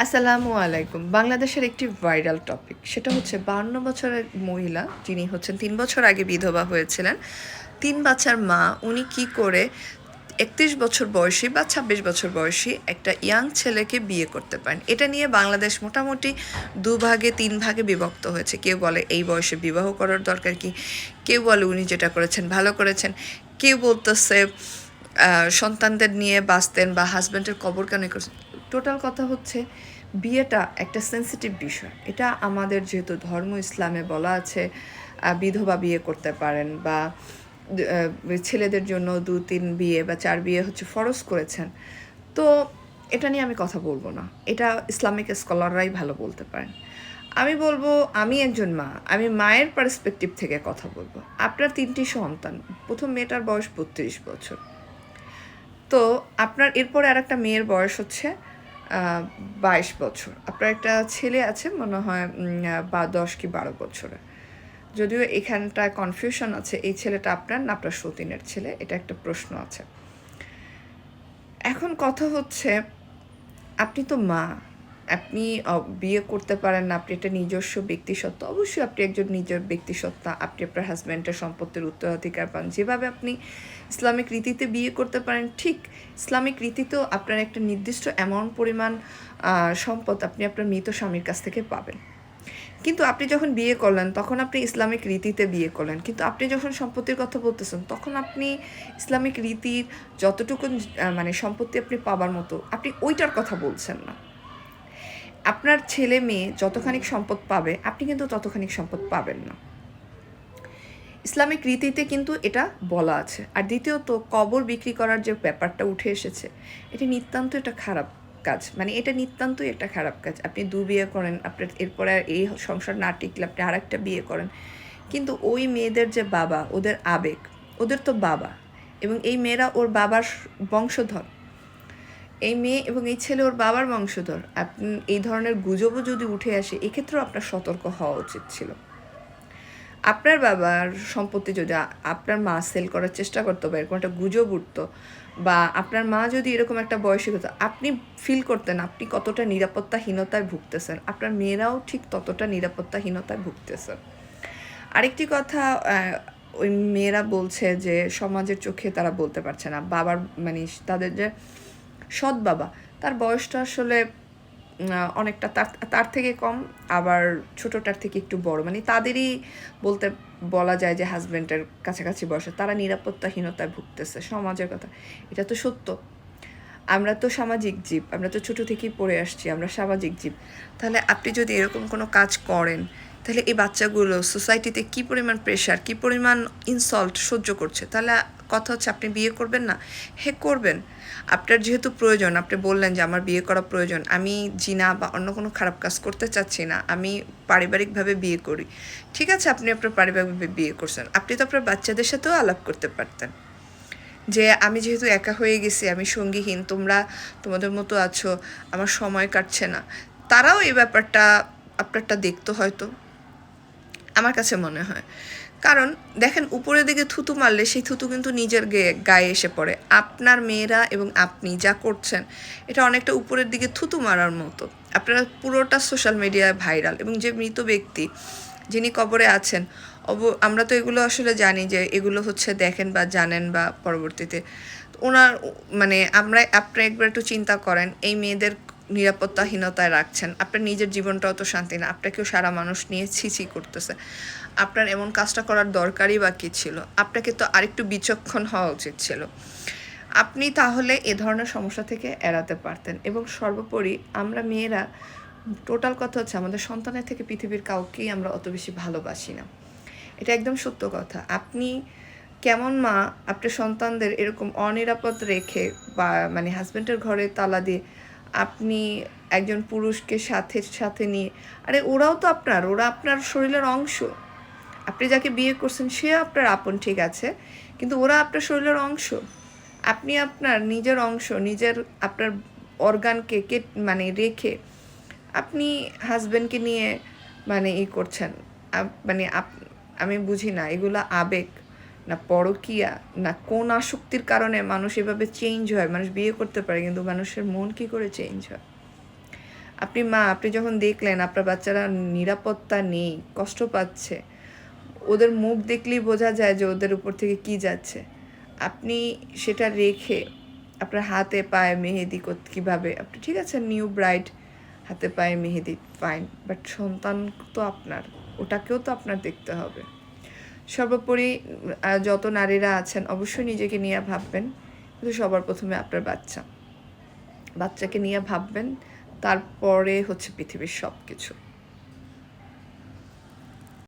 আসসালামু আলাইকুম। বাংলাদেশের একটি ভাইরাল টপিক, সেটা হচ্ছে ৫২ বছরের মহিলা যিনি হচ্ছেন ৩ বছর আগে বিধবা হয়েছিলেন। ৩ বাচ্চার মা উনি কি করে ৩১ বছর বয়সী বা ২৬ বছর বয়সী একটা ইয়াং ছেলেকে বিয়ে করতে পারেন। এটা নিয়ে বাংলাদেশ মোটামুটি ২ ভাগে ৩ ভাগে বিভক্ত হয়েছে। কেউ বলে এই বয়সে বিবাহ করার দরকার কি, কেউ বলে উনি যেটা করেছেন ভালো করেছেন, কেউ বলতেছে সন্তানদের নিয়ে বাঁচতেন বা হাজব্যান্ডের কবর কেন করছেন। টোটাল কথা হচ্ছে বিয়েটা একটা সেন্সিটিভ বিষয়। এটা আমাদের যেহেতু ধর্ম ইসলামে বলা আছে বিধবা বিয়ে করতে পারেন বা ছেলেদের জন্য ২-৩ বিয়ে বা ৪ বিয়ে হচ্ছে ফরজ করেছেন। তো এটা নিয়ে আমি কথা বলবো না, এটা ইসলামিক স্কলাররাই ভালো বলতে পারেন। আমি বলবো, আমি একজন মা, আমি মায়ের পার্সপেক্টিভ থেকে কথা বলবো। আপনার ৩টি সন্তান, প্রথম মেয়েটার বয়স ৩২ বছর, তো আপনার এরপরে আর একটা মেয়ের বয়স হচ্ছে ২২ বছর, আপনার একটা ছেলে আছে মনে হয় বা ১০ কি ১২ বছরের। যদিও এখানটায় কনফিউশন আছে, এই ছেলেটা আপনার না আপনার সতীনের ছেলে, এটা একটা প্রশ্ন আছে। এখন কথা হচ্ছে, আপনি তো মা, আপনি বিয়ে করতে পারেন না, আপনি একটা নিজস্ব ব্যক্তিসত্ত্বা, অবশ্যই আপনি একজন নিজের ব্যক্তিসত্ত্বা, আপনি আপনার হাজব্যান্ডের সম্পত্তির উত্তরাধিকার পান। যেভাবে আপনি ইসলামিক রীতিতে বিয়ে করতে পারেন, ঠিক ইসলামিক রীতিতেও আপনার একটা নির্দিষ্ট অ্যামাউন্ট পরিমাণ সম্পদ আপনি আপনার মৃত স্বামীর কাছ থেকে পাবেন। কিন্তু আপনি যখন বিয়ে করলেন তখন আপনি ইসলামিক রীতিতে বিয়ে করলেন, কিন্তু আপনি যখন সম্পত্তির কথা বলতেছেন তখন আপনি ইসলামিক রীতির যতটুকু মানে সম্পত্তি আপনি পাবার মতো আপনি ওইটার কথা বলছেন না। আপনার ছেলে মেয়ে যতখানি সম্পদ পাবে আপনি কিন্তু ততখানি সম্পদ পাবেন না। ইসলামিক রীতিতে কিন্তু এটা বলা আছে। আর দ্বিতীয়ত, কবর বিক্রি করার যে ব্যাপারটা উঠে এসেছে, এটি নিতান্ত একটা খারাপ কাজ, মানে এটা নিতান্তই একটা খারাপ কাজ। আপনি বিয়ে করেন, আপনার এরপরে এই সংসার না টিকলে আপনি আর একটা বিয়ে করেন, কিন্তু ওই মেয়েদের যে বাবা, ওদের আবেগ, ওদের তো বাবা, এবং এই মেয়েরা ওর বাবার বংশধর, এই মেয়ে এবং এই ছেলে ওর বাবার বংশধর। আপনি এই ধরনের গুজবও যদি উঠে আসে, এক্ষেত্রেও আপনার সতর্ক হওয়া উচিত ছিল। আপনার বাবার সম্পত্তি যদি আপনার মা সেল করার চেষ্টা করতো বা এরকম একটা গুজব উঠতো, বা আপনার মা যদি এরকম একটা বয়সী হতো, আপনি ফিল করতেন আপনি কতটা নিরাপত্তাহীনতায় ভুগতেছেন, আপনার মেয়েরাও ঠিক ততটা নিরাপত্তাহীনতায় ভুগতেছে। আরেকটি কথা, ওই মেয়েরা বলছে যে সমাজের চোখে তারা বলতে পারছে না, বাবার মানে তাদের যে সৎ বাবা, তার বয়সটা আসলে অনেকটা তার থেকে কম, আবার ছোটোটার থেকে একটু বড়, মানে তাদেরই বলতে বলা যায় যে হাজব্যান্ডের কাছাকাছি বয়সে, তারা নিরাপত্তাহীনতায় ভুগতেছে। সমাজের কথা, এটা তো সত্য। আমরা তো সামাজিক জীব, আমরা তো ছোটো থেকেই পড়ে আসছি, আমরা সামাজিক জীব। তাহলে আপনি যদি এরকম কোনো কাজ করেন, তাহলে এই বাচ্চাগুলো সোসাইটিতে কী পরিমাণ প্রেশার, কী পরিমাণ ইনসল্ট সহ্য করছে। তাহলে কথা হচ্ছে আপনি বিয়ে করবেন না? হে, করবেন। আপনার যেহেতু প্রয়োজন, আপনি বললেন যে আমার বিয়ে করা প্রয়োজন, আমি জিনা বা অন্য কোনো খারাপ কাজ করতে চাচ্ছি না, আমি পারিবারিকভাবে বিয়ে করি। ঠিক আছে, আপনি আপনার পারিবারিকভাবে বিয়ে করছেন, আপনি তো আপনার বাচ্চাদের সাথেও আলাপ করতে পারতেন যে আমি যেহেতু একা হয়ে গেছি, আমি সঙ্গীহীন, তোমরা তোমাদের মতো আছো, আমার সময় কাটছে না। তারাও এই ব্যাপারটা আপনারটা দেখতো হয়তো, আমার কাছে মনে হয়। কারণ দেখেন, উপরের দিকে থুতু মারলে সেই থুতু কিন্তু নিজের গায়ে এসে পড়ে। আপনার মেয়েরা এবং আপনি যা করছেন, এটা অনেকটা উপরের দিকে থুতু মারার মতো। আপনারা পুরোটা সোশ্যাল মিডিয়ায় ভাইরাল, এবং যে মৃত ব্যক্তি যিনি কবরে আছেন, আমরা তো এগুলো আসলে জানি যে এগুলো হচ্ছে দেখেন বা জানেন বা পরবর্তীতে ওনার মানে আপনি একবার একটু চিন্তা করেন, এই মেয়েদের নিরাপত্তাহীনতায় রাখছেন, আপনার নিজের জীবনটাও তো শান্তি না, আপনাকেও সারা মানুষ নিয়ে ছিছি করতেছে। আপনার এমন কাজটা করার দরকারই বা কী ছিল? আপনাকে তো আরেকটু বিচক্ষণ হওয়া উচিত ছিল। আপনি তাহলে এ ধরনের সমস্যা থেকে এড়াতে পারতেন। এবং সর্বোপরি আমরা মেয়েরা, টোটাল কথা হচ্ছে, আমাদের সন্তানের থেকে পৃথিবীর কাউকেই আমরা অত বেশি ভালোবাসি না। এটা একদম সত্য কথা। আপনি কেমন মা আপনার সন্তানদের এরকম অনিরাপদ রেখে, বা মানে হাজব্যান্ডের ঘরে তালা দিয়ে আপনি একজন পুরুষকে সাথে সাথে নিয়ে, আরে ওরাও তো আপনার, ওরা আপনার শরীরের অংশ। আপনি যাকে বিয়ে করছেন সে আপনার আপন, ঠিক আছে, কিন্তু ওরা আপনার শরীরের অংশ। আপনি আপনার নিজের অংশ, নিজের আপনার অর্গানকে মানে রেখে আপনি হাজব্যান্ডকে নিয়ে মানে করছেন। মানে আমি বুঝি না, এগুলো আবেগ না পরকীয়া, না কোন আসক্তির কারণে মানুষ এভাবে চেঞ্জ হয়। মানুষ বিয়ে করতে পারে, কিন্তু মানুষের মন কি করে চেঞ্জ হয়? আপনি যখন দেখলেন আপনার বাচ্চারা নিরাপত্তা নেই, কষ্ট পাচ্ছে, ওদের মুখ দেখলেই বোঝা যায় যে ওদের উপর থেকে কি যাচ্ছে, আপনি সেটা রেখে আপনার হাতে পায়ে মেহেদি কীভাবে আপনি, ঠিক আছে নিউ ব্রাইড হাতে পায়ে মেহেদি ফাইন, বাট সন্তান তো আপনার, ওটাকেও তো আপনার দেখতে হবে। সর্বোপরি যত নারীরা আছেন অবশ্যই নিজেকে নিয়ে ভাববেন, কিন্তু সবার প্রথমে আপনার বাচ্চাকে নিয়ে ভাববেন, তারপরে হচ্ছে পৃথিবীর সব কিছু।